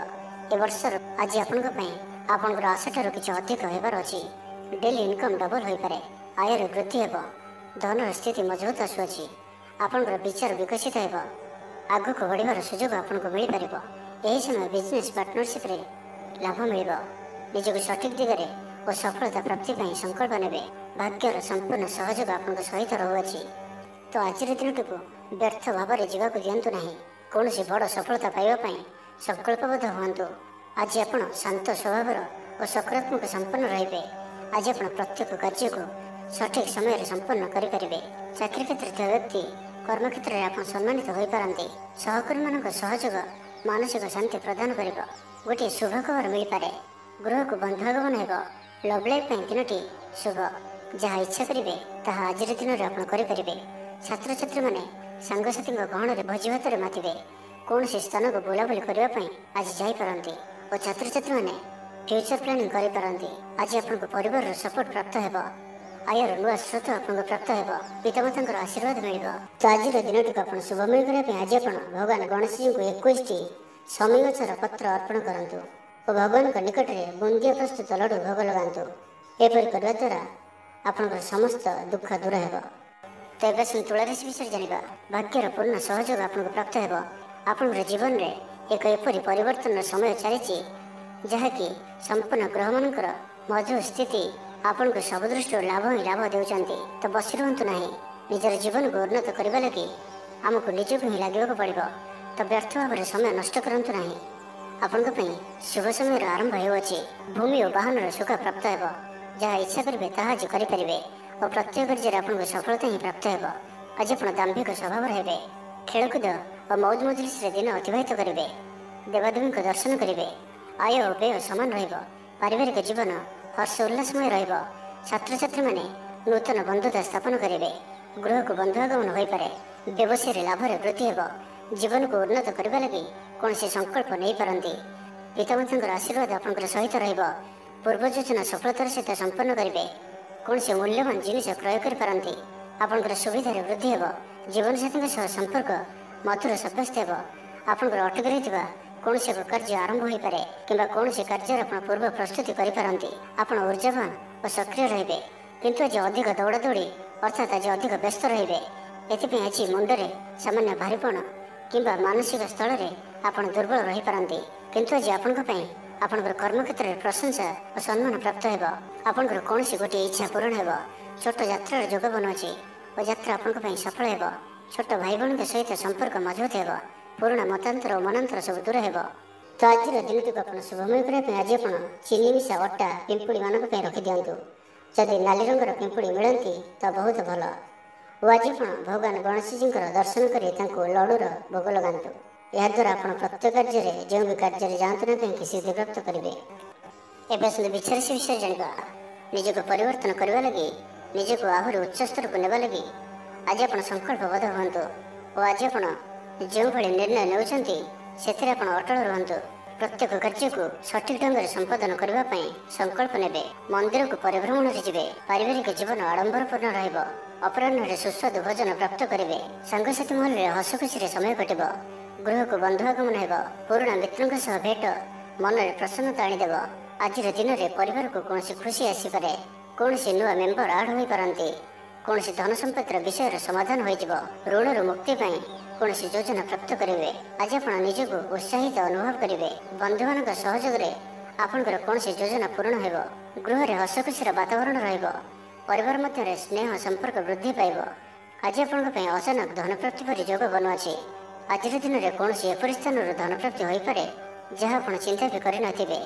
ଏ ବର୍ଷର ଆଜି ଆପଣଙ୍କ ପାଇଁ ଆପଣଙ୍କର ଆଶାଠାରୁ କିଛି ଅଧିକ ହେବାର ଅଛି। ଡେଲି ଇନକମ୍ ଡବଲ ହୋଇପାରେ। ଆୟରେ ବୃଦ୍ଧି ହେବ। ଧନର ସ୍ଥିତି ମଜବୁତ ଆସୁଅଛି। ଆପଣଙ୍କର ବିଚାର ବିକଶିତ ହେବ। ଆଗକୁ ବଢ଼ିବାର ସୁଯୋଗ ଆପଣଙ୍କୁ ମିଳିପାରିବ। ଏହି ସମୟ ବିଜନେସ୍ ପାର୍ଟନରସିପ୍ରେ ଲାଭ ମିଳିବ। ନିଜକୁ ସଠିକ୍ ଦିଗରେ ଓ ସଫଳତା ପ୍ରାପ୍ତି ପାଇଁ ସଂକଳ୍ପ ନେବେ। ଭାଗ୍ୟର ସମ୍ପୂର୍ଣ୍ଣ ସହଯୋଗ ଆପଣଙ୍କ ସହିତ ରହୁଅଛି। ତ ଆଜିର ଦିନଟିକୁ ବ୍ୟର୍ଥ ଭାବରେ ଯିବାକୁ ଦିଅନ୍ତୁ ନାହିଁ। କୌଣସି ବଡ଼ ସଫଳତା ପାଇବା ପାଇଁ ସଂକଳ୍ପବଦ୍ଧ ହୁଅନ୍ତୁ। ଆଜି ଆପଣ ଶାନ୍ତ ସ୍ୱଭାବର ଓ ସକାରାତ୍ମକ ସମ୍ପନ୍ନ ରହିବେ। ଆଜି ଆପଣ ପ୍ରତ୍ୟେକ କାର୍ଯ୍ୟକୁ ସଠିକ୍ ସମୟରେ ସମ୍ପନ୍ନ କରିପାରିବେ। ଚାକିରି କ୍ଷେତ୍ରରେ ଥିବା ବ୍ୟକ୍ତି କର୍ମକ୍ଷେତ୍ରରେ ଆପଣ ସମ୍ମାନିତ ହୋଇପାରନ୍ତି। ସହକର୍ମୀମାନଙ୍କ ସହଯୋଗ ମାନସିକ ଶାନ୍ତି ପ୍ରଦାନ କରିବ। ଗୋଟିଏ ଶୁଭ ଖବର ମିଳିପାରେ। ଗୃହକୁ ବନ୍ଧୁ ଆଗମନ ହେବ। ଲଭ୍ ଲାଇଫ୍ ପାଇଁ ଦିନଟି ଶୁଭ। ଯାହା ଇଚ୍ଛା କରିବେ ତାହା ଆଜିର ଦିନରେ ଆପଣ କରିପାରିବେ। ଛାତ୍ରଛାତ୍ରୀମାନେ ସାଙ୍ଗସାଥୀଙ୍କ ଗହଣରେ ଭୋଜି ଭାତରେ ମାତିବେ। କୌଣସି ସ୍ଥାନକୁ ବୁଲାବୁଲି କରିବା ପାଇଁ ଆଜି ଯାଇପାରନ୍ତି ଓ ଛାତ୍ରଛାତ୍ରୀମାନେ ଫ୍ୟୁଚର ପ୍ଲାନିଂ କରିପାରନ୍ତି। ଆଜି ଆପଣଙ୍କ ପରିବାରର ସପୋର୍ଟ ପ୍ରାପ୍ତ ହେବ। ଆୟର ନୂଆ ସ୍ରୋତ ଆପଣଙ୍କୁ ପ୍ରାପ୍ତ ହେବ। ପିତାମାତାଙ୍କର ଆଶୀର୍ବାଦ ମିଳିବ। ତ ଆଜିର ଦିନଟିକୁ ଆପଣ ଶୁଭମୟ କରିବା ପାଇଁ ଆଜି ଆପଣ ଭଗବାନ ଗଣେଶଜୀଙ୍କୁ 21ଟି ଶମୀ ଗଛର ପତ୍ର ଅର୍ପଣ କରନ୍ତୁ ଓ ଭଗବାନଙ୍କ ନିକଟରେ ବୁନ୍ଦିଆ ପ୍ରସ୍ତୁତ ଲଡ଼ୁ ଭୋଗ ଲଗାନ୍ତୁ। ଏପରି କରିବା ଦ୍ୱାରା ଆପଣଙ୍କର ସମସ୍ତ ଦୁଃଖ ଦୂର ହେବ। ତ ଏବେ ଆସନ୍ତୁ ତୁଳା ରାଶି ବିଷୟରେ ଜାଣିବା। ଭାଗ୍ୟର ପୂର୍ଣ୍ଣ ସହଯୋଗ ଆପଣଙ୍କୁ ପ୍ରାପ୍ତ ହେବ। ଆପଣଙ୍କର ଜୀବନରେ ଏକ ଏପରି ପରିବର୍ତ୍ତନର ସମୟ ଚାଲିଛି ଯାହାକି ସମ୍ପୂର୍ଣ୍ଣ ଗ୍ରହମାନଙ୍କର ମଧୁର ସ୍ଥିତି ଆପଣଙ୍କୁ ସବୁ ଦୃଷ୍ଟିରୁ ଲାଭ ହିଁ ଲାଭ ଦେଉଛନ୍ତି। ତ ବସି ରୁହନ୍ତୁ ନାହିଁ। ନିଜର ଜୀବନକୁ ଉନ୍ନତ କରିବା ଲାଗି ଆମକୁ ନିଜକୁ ହିଁ ଲାଗିବାକୁ ପଡ଼ିବ। ତ ବ୍ୟର୍ଥ ଭାବରେ ସମୟ ନଷ୍ଟ କରନ୍ତୁ ନାହିଁ। ଆପଣଙ୍କ ପାଇଁ ଶୁଭ ସମୟର ଆରମ୍ଭ ହେଉଅଛି। ଭୂମି ଓ ବାହନର ସୁଖ ପ୍ରାପ୍ତ ହେବ। ଯାହା ଇଚ୍ଛା କରିବେ ତାହା ଆଜି କରିପାରିବେ ଓ ପ୍ରତ୍ୟେକ କାର୍ଯ୍ୟରେ ଆପଣଙ୍କୁ ସଫଳତା ହିଁ ପ୍ରାପ୍ତ ହେବ। ଆଜି ଆପଣ ଦାମ୍ଭିକ ସ୍ୱଭାବର ହେବେ। ଖେଳକୁଦ ଓ ମୌଜ ମଜଲିସରେ ଦିନ ଅତିବାହିତ କରିବେ। ଦେବାଦେବୀଙ୍କ ଦର୍ଶନ କରିବେ। ଆୟ ଓ ବ୍ୟୟ ସମାନ ରହିବ। ପାରିବାରିକ ଜୀବନ ହର୍ଷ ଉଲ୍ଲାସମୟ ରହିବ। ଛାତ୍ରଛାତ୍ରୀମାନେ ନୂତନ ବନ୍ଧୁତା ସ୍ଥାପନ କରିବେ। ଗୃହକୁ ବନ୍ଧୁ ଆଗମନ ହୋଇପାରେ। ବ୍ୟବସାୟରେ ଲାଭରେ ବୃଦ୍ଧି ହେବ। ଜୀବନକୁ ଉନ୍ନତ କରିବା ଲାଗି କୌଣସି ସଂକଳ୍ପ ନେଇପାରନ୍ତି। ପିତାମାତାଙ୍କର ଆଶୀର୍ବାଦ ଆପଣଙ୍କର ସହିତ ରହିବ। ପୂର୍ବ ଯୋଜନା ସଫଳତାର ସହିତ ସମ୍ପନ୍ନ କରିବେ। କୌଣସି ମୂଲ୍ୟବାନ ଜିନିଷ କ୍ରୟ କରିପାରନ୍ତି। ଆପଣଙ୍କର ସୁବିଧାରେ ବୃଦ୍ଧି ହେବ। ଜୀବନସାଥୀଙ୍କ ସହ ସମ୍ପର୍କ ମଧୁର ସାବ୍ୟସ୍ତ ହେବ। ଆପଣଙ୍କର ଅଟକି ରହିଥିବା କୌଣସି ଏକ କାର୍ଯ୍ୟ ଆରମ୍ଭ ହୋଇପାରେ କିମ୍ବା କୌଣସି କାର୍ଯ୍ୟର ଆପଣ ପୂର୍ବ ପ୍ରସ୍ତୁତି କରିପାରନ୍ତି। ଆପଣ ଊର୍ଜାବାନ ଓ ସକ୍ରିୟ ରହିବେ। କିନ୍ତୁ ଆଜି ଅଧିକ ଦୌଡ଼ାଦୌଡ଼ି ଅର୍ଥାତ୍ ଆଜି ଅଧିକ ବ୍ୟସ୍ତ ରହିବେ। ଏଥିପାଇଁ ଆଜି ମୁଣ୍ଡରେ ସାମାନ୍ୟ ଭାରିପଣ କିମ୍ବା ମାନସିକ ସ୍ଥଳରେ ଆପଣ ଦୁର୍ବଳ ରହିପାରନ୍ତି। କିନ୍ତୁ ଆଜି ଆପଣଙ୍କ ପାଇଁ ଆପଣଙ୍କର କର୍ମକ୍ଷେତ୍ରରେ ପ୍ରଶଂସା ଓ ସମ୍ମାନ ପ୍ରାପ୍ତ ହେବ। ଆପଣଙ୍କର କୌଣସି ଗୋଟିଏ ଇଚ୍ଛା ପୂରଣ ହେବ। ଛୋଟ ଯାତ୍ରାର ଯୋଗ ବନୁଅଛି ଓ ଯାତ୍ରା ଆପଣଙ୍କ ପାଇଁ ସଫଳ ହେବ। ଛୋଟ ଭାଇ ଭଉଣୀଙ୍କ ସହିତ ସମ୍ପର୍କ ମଜବୁତ ହେବ। ପୁରୁଣା ମତାନ୍ତର ଓ ମନାନ୍ତର ସବୁ ଦୂର ହେବ। ତ ଆଜିର ଦିନଟିକୁ ଆପଣ ଶୁଭମୟ କରିବା ପାଇଁ ଆଜି ଆପଣ ଚିନି ମିଶା ଅଟା ପିମ୍ପୁଡ଼ିମାନଙ୍କ ପାଇଁ ରଖିଦିଅନ୍ତୁ। ଯଦି ନାଲି ରଙ୍ଗର ପିମ୍ପୁଡ଼ି ମିଳନ୍ତି ତ ବହୁତ ଭଲ। ଓ ଆଜି ଆପଣ ଭଗବାନ ଗଣେଶଜୀଙ୍କର ଦର୍ଶନ କରି ତାଙ୍କୁ ଲଡ଼ୁର ଭୋଗ ଲଗାନ୍ତୁ। ଏହାଦ୍ୱାରା ଆପଣ ପ୍ରତ୍ୟେକ କାର୍ଯ୍ୟରେ ଯେଉଁ ବି କାର୍ଯ୍ୟରେ ଯାଆନ୍ତୁ ନା କାହିଁକି ସିଦ୍ଧିପ୍ରାପ୍ତ କରିବେ। ଏବେ ଆସନ୍ତୁ ବିଚ୍ଛା ରାଶି ବିଷୟରେ ଜାଣିବା। ନିଜକୁ ପରିବର୍ତ୍ତନ କରିବା ଲାଗି ନିଜକୁ ଆହୁରି ଉଚ୍ଚ ସ୍ତରକୁ ନେବା ଲାଗି ଆଜି ଆପଣ ସଂକଳ୍ପବଦ୍ଧ ହୁଅନ୍ତୁ ଓ ଆଜି ଆପଣ ଯେଉଁଭଳି ନିର୍ଣ୍ଣୟ ନେଉଛନ୍ତି ସେଥିରେ ଆପଣ ଅଟଳ ରୁହନ୍ତୁ। ପ୍ରତ୍ୟେକ କାର୍ଯ୍ୟକୁ ସଠିକ୍ ଢଙ୍ଗରେ ସମ୍ପାଦନ କରିବା ପାଇଁ ସଂକଳ୍ପ ନେବେ। ମନ୍ଦିରକୁ ପରିଭ୍ରମଣରେ ଯିବେ। ପାରିବାରିକ ଜୀବନ ଆଡ଼ମ୍ବରପୂର୍ଣ୍ଣ ରହିବ। ଅପରାହ୍ନରେ ସୁସ୍ୱାଦୁ ଭୋଜନ ପ୍ରାପ୍ତ କରିବେ। ସାଙ୍ଗସାଥୀ ମହଲରେ ହସ ଖୁସିରେ ସମୟ କଟିବ। ଗୃହକୁ ବନ୍ଧୁ ଆଗମନ ହେବ। ପୁରୁଣା ମିତ୍ରଙ୍କ ସହ ଭେଟ ମନରେ ପ୍ରସନ୍ନତା ଆଣିଦେବ। ଆଜିର ଦିନରେ ପରିବାରକୁ କୌଣସି ଖୁସି ଆସିପାରେ। କୌଣସି ନୂଆ ମେମ୍ବର ଆଡ୍ ହୋଇପାରନ୍ତି। କୌଣସି ଧନ ସମ୍ପତ୍ତିର ବିଷୟର ସମାଧାନ ହୋଇଯିବ। ଋଣରୁ ମୁକ୍ତି ପାଇଁ କୌଣସି ଯୋଜନା ପ୍ରାପ୍ତ କରିବେ। ଆଜି ଆପଣ ନିଜକୁ ଉତ୍ସାହିତ ଅନୁଭବ କରିବେ। ବନ୍ଧୁମାନଙ୍କ ସହଯୋଗରେ ଆପଣଙ୍କର କୌଣସି ଯୋଜନା ପୂରଣ ହେବ। ଗୃହରେ ହସ ଖୁସିର ବାତାବରଣ ରହିବ। ପରିବାର ମଧ୍ୟରେ ସ୍ନେହ ସମ୍ପର୍କ ବୃଦ୍ଧି ପାଇବ। ଆଜି ଆପଣଙ୍କ ପାଇଁ ଅଚାନକ ଧନପ୍ରାପ୍ତି ପରି ଯୋଗ ବନୁଅଛି। ଆଜିର ଦିନରେ କୌଣସି ଏପରି ସ୍ଥାନରୁ ଧନପ୍ରାପ୍ତି ହୋଇପାରେ ଯାହା ଆପଣ ଚିନ୍ତା ବି କରିନଥିବେ।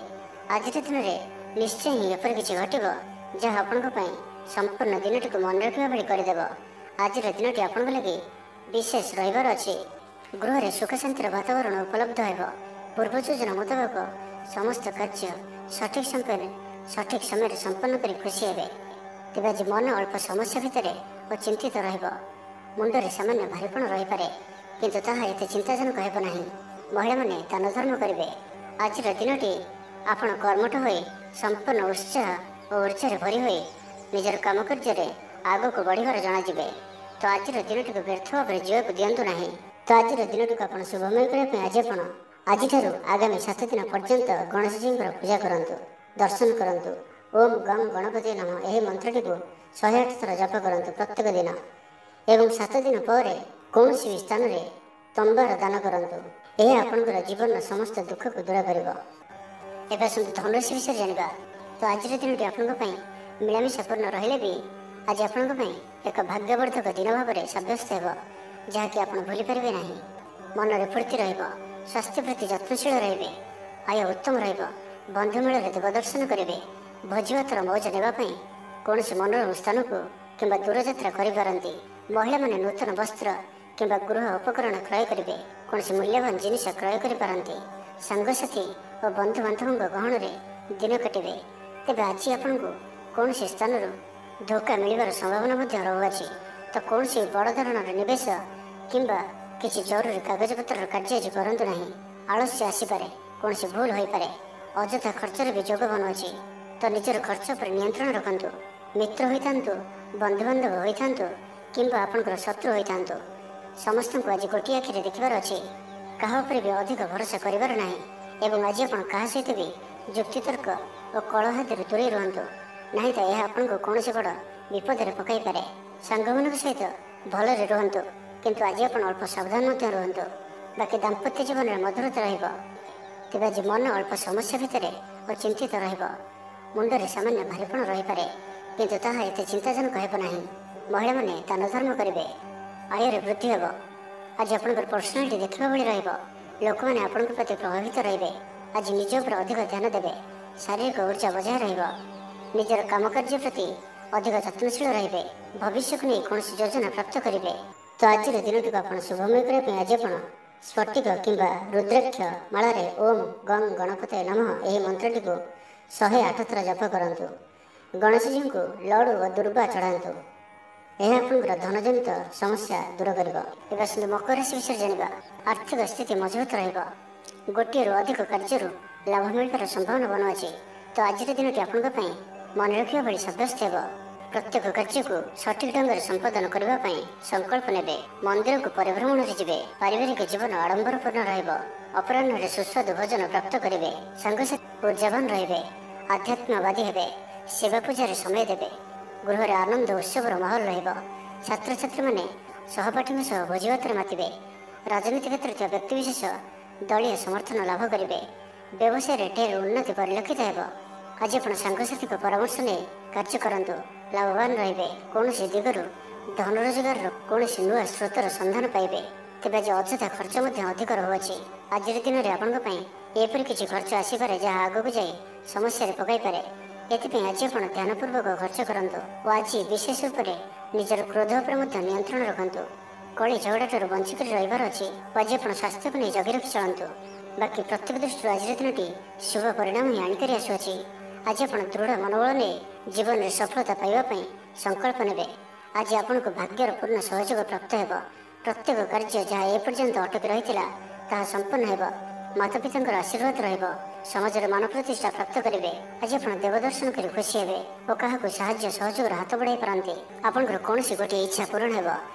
ଆଜିର ଦିନରେ ନିଶ୍ଚୟ ହିଁ ଏପରି କିଛି ଘଟିବ ଯାହା ଆପଣଙ୍କ ପାଇଁ ସମ୍ପୂର୍ଣ୍ଣ ଦିନଟିକୁ ମନେ ରଖିବା ଭଳି କରିଦେବ। ଆଜିର ଦିନଟି ଆପଣଙ୍କ ଲାଗି ବିଶେଷ ରହିବାର ଅଛି। ଗୃହରେ ସୁଖ ଶାନ୍ତିର ବାତାବରଣ ଉପଲବ୍ଧ ହେବ। ପୂର୍ବ ଯୋଜନା ମୁତାବକ ସମସ୍ତ କାର୍ଯ୍ୟ ସଠିକ୍ ସମୟରେ ସମ୍ପନ୍ନ କରି ଖୁସି ହେବେ। ତେବେ ଆଜି ମନ ଅଳ୍ପ ସମସ୍ୟା ଭିତରେ ଓ ଚିନ୍ତିତ ରହିବ। ମୁଣ୍ଡରେ ସାମାନ୍ୟ ଭାରୀପଣ ରହିପାରେ, କିନ୍ତୁ ତାହା ଏତେ ଚିନ୍ତାଜନକ ହେବ ନାହିଁ। ମହିଳାମାନେ ଦାନ ଧର୍ମ କରିବେ। ଆଜିର ଦିନଟି ଆପଣ କର୍ମଠ ହୋଇ ସମ୍ପୂର୍ଣ୍ଣ ଉତ୍ସାହ ଓ ଉର୍ଜାରେ ଭରି ହୋଇ ନିଜର କାମ କାର୍ଯ୍ୟରେ ଆଗକୁ ବଢ଼ିବାର ଜଣାଯିବେ। ତ ଆଜିର ଦିନଟିକୁ ବ୍ୟର୍ଥ ଭାବରେ ଯିବାକୁ ଦିଅନ୍ତୁ ନାହିଁ। ତ ଆଜିର ଦିନଟିକୁ ଆପଣ ଶୁଭମୟ କରିବା ପାଇଁ ଆଜିଠାରୁ ଆଗାମୀ 7 ଦିନ ପର୍ଯ୍ୟନ୍ତ ଗଣେଶଜୀଙ୍କର ପୂଜା କରନ୍ତୁ, ଦର୍ଶନ କରନ୍ତୁ। ଓମ୍ ଗଂ ଗଣପତି ନମଃ ଏହି ମନ୍ତ୍ରଟିକୁ 108 ଥର ଜପ କରନ୍ତୁ ପ୍ରତ୍ୟେକ ଦିନ। ଏବଂ 7 ଦିନ ପରେ କୌଣସି ବି ସ୍ଥାନରେ ତମ୍ବାର ଦାନ କରନ୍ତୁ। ଏହା ଆପଣଙ୍କର ଜୀବନର ସମସ୍ତ ଦୁଃଖକୁ ଦୂର କରିବ। ଏବେ ଆସନ୍ତୁ ଧନୁରାଶି ବିଷୟରେ ଜାଣିବା। ତ ଆଜିର ଦିନଟି ଆପଣଙ୍କ ପାଇଁ ମିଳାମିଶାପୂର୍ଣ୍ଣ ରହିଲେ ବି ଆଜି ଆପଣଙ୍କ ପାଇଁ ଏକ ଭାଗ୍ୟବର୍ଦ୍ଧକ ଦିନ ଭାବରେ ସାବ୍ୟସ୍ତ ହେବ, ଯାହାକି ଆପଣ ଭୁଲିପାରିବେ ନାହିଁ। ମନରେ ଫୁର୍ତ୍ତି ରହିବ, ସ୍ୱାସ୍ଥ୍ୟ ପ୍ରତି ଯତ୍ନଶୀଳ ରହିବେ, ଆୟ ଉତ୍ତମ ରହିବ, ବନ୍ଧୁ ମେଳରେ ଦେବ ଦର୍ଶନ କରିବେ। ଭୋଜିଭାତର ମୌଜ ନେବା ପାଇଁ କୌଣସି ମନୋରମ ସ୍ଥାନକୁ କିମ୍ବା ଦୂରଯାତ୍ରା କରିପାରନ୍ତି। ମହିଳାମାନେ ନୂତନ ବସ୍ତ୍ର କିମ୍ବା ଗୃହ ଉପକରଣ କ୍ରୟ କରିବେ। କୌଣସି ମୂଲ୍ୟବାନ ଜିନିଷ କ୍ରୟ କରିପାରନ୍ତି। ସାଙ୍ଗସାଥୀ ଓ ବନ୍ଧୁବାନ୍ଧବଙ୍କ ଗହଣରେ ଦିନ କାଟିବେ। ତେବେ ଆଜି ଆପଣଙ୍କୁ କୌଣସି ସ୍ଥାନରୁ ଧୋକା ମିଳିବାର ସମ୍ଭାବନା ମଧ୍ୟ ରହୁଅଛି। ତ କୌଣସି ବଡ଼ ଧରଣର ନିବେଶ କିମ୍ବା କିଛି ଜରୁରୀ କାଗଜପତ୍ରର କାର୍ଯ୍ୟ ଆଜି କରନ୍ତୁ ନାହିଁ। ଆଳସ୍ୟ ଆସିପାରେ, କୌଣସି ଭୁଲ ହୋଇପାରେ, ଅଯଥା ଖର୍ଚ୍ଚରେ ବି ଯୋଗ ବନୁଅଛି। ତ ନିଜର ଖର୍ଚ୍ଚ ଉପରେ ନିୟନ୍ତ୍ରଣ ରଖନ୍ତୁ। ମିତ୍ର ହୋଇଥାନ୍ତୁ, ବନ୍ଧୁବାନ୍ଧବ ହୋଇଥାନ୍ତୁ କିମ୍ବା ଆପଣଙ୍କର ଶତ୍ରୁ ହୋଇଥାନ୍ତୁ, ସମସ୍ତଙ୍କୁ ଆଜି ଗୋଟିଏ ଆଖିରେ ଦେଖିବାର ଅଛି। କାହା ଉପରେ ବି ଅଧିକ ଭରସା କରିବାର ନାହିଁ। ଏବଂ ଆଜି ଆପଣ କାହା ସହିତ ବି ଯୁକ୍ତିତର୍କ ଓ କଳହାଦରୁ ଦୂରେଇ ରୁହନ୍ତୁ, ନାହିଁ ତ ଏହା ଆପଣଙ୍କୁ କୌଣସି ବଡ଼ ବିପଦରେ ପକାଇପାରେ। ସାଙ୍ଗମାନଙ୍କ ସହିତ ଭଲରେ ରୁହନ୍ତୁ, କିନ୍ତୁ ଆଜି ଆପଣ ଅଳ୍ପ ସାବଧାନ ମଧ୍ୟ ରୁହନ୍ତୁ। ବାକି ଦାମ୍ପତ୍ୟ ଜୀବନରେ ମଧୁରତା ରହିବ। ତେବେ ଆଜି ମନ ଅଳ୍ପ ସମସ୍ୟା ଭିତରେ ଓ ଚିନ୍ତିତ ରହିବ। ମୁଣ୍ଡରେ ସାମାନ୍ୟ ଭାରୀପଣ ରହିପାରେ, କିନ୍ତୁ ତାହା ଏତେ ଚିନ୍ତାଜନକ ହେବ ନାହିଁ। ମହିଳାମାନେ ଦାନ ଧର୍ମ କରିବେ, ଆୟରେ ବୃଦ୍ଧି ହେବ। ଆଜି ଆପଣଙ୍କର ପର୍ସନାଲିଟି ଦେଖିବା ଭଳି ରହିବ। ଲୋକମାନେ ଆପଣଙ୍କ ପ୍ରତି ପ୍ରଭାବିତ ରହିବେ। ଆଜି ନିଜ ଉପରେ ଅଧିକ ଧ୍ୟାନ ଦେବେ। ଶାରୀରିକ ଉର୍ଜା ବଜାୟ ରହିବ। ନିଜର କାମକାର୍ଯ୍ୟ ପ୍ରତି ଅଧିକ ଯତ୍ନଶୀଳ ରହିବେ। ଭବିଷ୍ୟକୁ ନେଇ କୌଣସି ଯୋଜନା ପ୍ରାପ୍ତ କରିବେ। ତ ଆଜିର ଦିନଟିକୁ ଆପଣ ଶୁଭମୟ କରିବା ପାଇଁ ଆଜି ଆପଣ ସ୍ଫଟିକ କିମ୍ବା ରୁଦ୍ରାକ୍ଷ ମାଳାରେ ଓମ୍ ଗଂ ଗଣପତେ ନମଃ ଏହି ମନ୍ତ୍ରଟିକୁ 108 ଥର ଜପ କରନ୍ତୁ। ଗଣେଶଜୀଙ୍କୁ ଲଡ଼ୁ ଓ ଦୁର୍ବା ଚଢ଼ାନ୍ତୁ। ଏହା ଆପଣଙ୍କର ଧନଜନିତ ସମସ୍ୟା ଦୂର କରିବ। ଏବେ ଆସନ୍ତୁ ମକର ରାଶି ବିଷୟରେ ଜାଣିବା। ଆର୍ଥିକ ସ୍ଥିତି ମଜବୁତ ରହିବ। ଗୋଟିଏରୁ ଅଧିକ କାର୍ଯ୍ୟରୁ ଲାଭ ମିଳିବାର ସମ୍ଭାବନା ବନୁଅଛି। ତ ଆଜିର ଦିନଟି ଆପଣଙ୍କ ପାଇଁ ମନେ ରଖିବା ଭଳି ସାବ୍ୟସ୍ତ ହେବ। ପ୍ରତ୍ୟେକ କାର୍ଯ୍ୟକୁ ସଠିକ୍ ଢଙ୍ଗରେ ସମ୍ପାଦନ କରିବା ପାଇଁ ସଂକଳ୍ପ ନେବେ। ମନ୍ଦିରକୁ ପରିଭ୍ରମଣରେ ଯିବେ। ପାରିବାରିକ ଜୀବନ ଆଡ଼ମ୍ବରପୂର୍ଣ୍ଣ ରହିବ। ଅପରାହ୍ନରେ ସୁସ୍ୱାଦୁ ଭୋଜନ ପ୍ରାପ୍ତ କରିବେ। ସାଙ୍ଗସାଥୀ ଉର୍ଜାବାନ ରହିବେ। ଆଧ୍ୟାତ୍ମବାଦୀ ହେବେ। ସେବା ପୂଜାରେ ସମୟ ଦେବେ। ଗୃହରେ ଆନନ୍ଦ ଉତ୍ସବର ମାହୋଲ ରହିବ। ଛାତ୍ରଛାତ୍ରୀମାନେ ସହପାଠୀଙ୍କ ସହ ଭୋଜିଭାତରେ ମାତିବେ। ରାଜନୀତି କ୍ଷେତ୍ରରେ ଥିବା ବ୍ୟକ୍ତିବିଶେଷ ଦଳୀୟ ସମର୍ଥନ ଲାଭ କରିବେ। ବ୍ୟବସାୟରେ ଢେର ଉନ୍ନତି ପରିଲକ୍ଷିତ ହେବ। ଆଜି ଆପଣ ସାଙ୍ଗସାଥୀଙ୍କ ପରାମର୍ଶ ନେଇ କାର୍ଯ୍ୟ କରନ୍ତୁ, ଲାଭବାନ ରହିବେ। କୌଣସି ଦିଗରୁ ଧନ ରୋଜଗାରର କୌଣସି ନୂଆ ସ୍ରୋତର ସନ୍ଧାନ ପାଇବେ। ତେବେ ଆଜି ଅଯଥା ଖର୍ଚ୍ଚ ମଧ୍ୟ ଅଧିକ ରହୁଅଛି। ଆଜିର ଦିନରେ ଆପଣଙ୍କ ପାଇଁ ଏପରି କିଛି ଖର୍ଚ୍ଚ ଆସିପାରେ ଯାହା ଆଗକୁ ଯାଇ ସମସ୍ୟାରେ ପକାଇପାରେ। ଏଥିପାଇଁ ଆଜି ଆପଣ ଧ୍ୟାନପୂର୍ବକ ଖର୍ଚ୍ଚ କରନ୍ତୁ ଓ ଆଜି ବିଶେଷ ରୂପରେ ନିଜର କ୍ରୋଧ ଉପରେ ମଧ୍ୟ ନିୟନ୍ତ୍ରଣ ରଖନ୍ତୁ। କଳି ଝଗଡ଼ାଠାରୁ ବଞ୍ଚିକରି ରହିବାର ଅଛି ଓ ଆଜି ଆପଣ ସ୍ୱାସ୍ଥ୍ୟକୁ ନେଇ ଜଗି ରଖି ଚଳନ୍ତୁ। ବାକି ପ୍ରତ୍ୟେକ ଦୃଷ୍ଟିରୁ ଆଜିର ଦିନଟି ଶୁଭ ପରିଣାମ ହିଁ ଆଣିକରି ଆସୁଅଛି। ଆଜି ଆପଣ ଦୃଢ଼ ମନୋବଳ ନେଇ ଜୀବନରେ ସଫଳତା ପାଇବା ପାଇଁ ସଂକଳ୍ପ ନେବେ। ଆଜି ଆପଣଙ୍କୁ ଭାଗ୍ୟର ପୂର୍ଣ୍ଣ ସହଯୋଗ ପ୍ରାପ୍ତ ହେବ। ପ୍ରତ୍ୟେକ କାର୍ଯ୍ୟ ଯାହା ଏପର୍ଯ୍ୟନ୍ତ ଅଟକି ରହିଥିଲା ତାହା ସମ୍ପନ୍ନ ହେବ। ମାତାପିତାଙ୍କର ଆଶୀର୍ବାଦ ରହିବ। ସମାଜରେ ମାନ ପ୍ରତିଷ୍ଠା ପ୍ରାପ୍ତ କରିବେ। ଆଜି ଆପଣ ଦେବ ଦର୍ଶନ କରି ଖୁସି ହେବେ ଓ କାହାକୁ ସାହାଯ୍ୟ ସହଯୋଗର ହାତ ବଢ଼ାଇ ପାରନ୍ତି। ଆପଣଙ୍କର କୌଣସି ଗୋଟିଏ ଇଚ୍ଛା ପୂରଣ ହେବ।